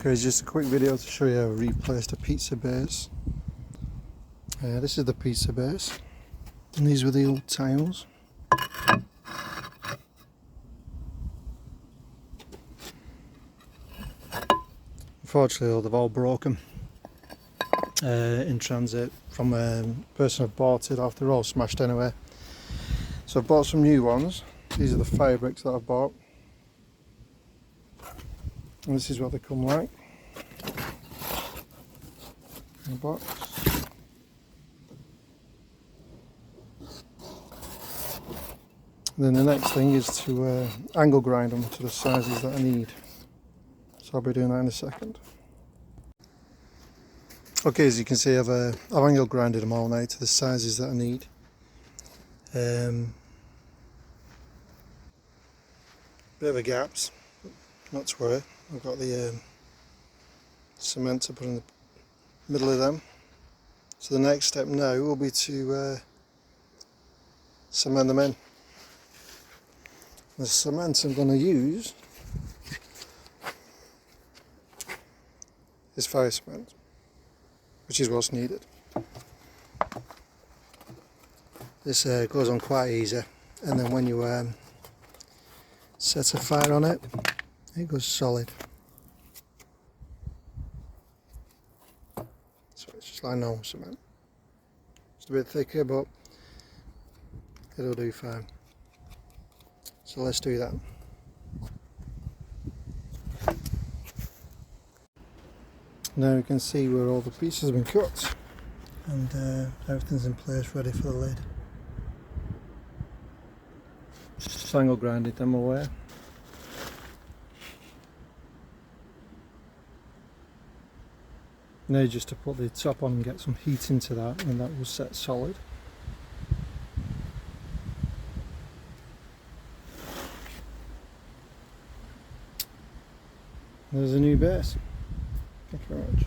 Okay, just a quick video to show you how I replaced a pizza base. This is the pizza base, and these were the old tiles. Unfortunately, they've all broken in transit from a person who bought it after they're all smashed anyway. So I've bought some new ones. These are the fire bricks that I've bought, and this is what they come like in a box. And then the next thing is to angle grind them to the sizes that I need. So I'll be doing that in a second. Okay, as you can see, I've angle grinded them all now to the sizes that I need. Bit of a gaps, not to worry. I've got the cement to put in the middle of them. So the next step now will be to cement them in. The cement I'm going to use is fire cement, which is what's needed. This goes on quite easy, and then when you set a fire on it, it goes solid. So it's just like normal cement. It's a bit thicker, but it'll do fine. So let's do that. Now you can see where all the pieces have been cut, and everything's in place ready for the lid. Just angle grinded them away. Now just to put the top on and get some heat into that, and that will set solid. There's a new base. Thank you very much.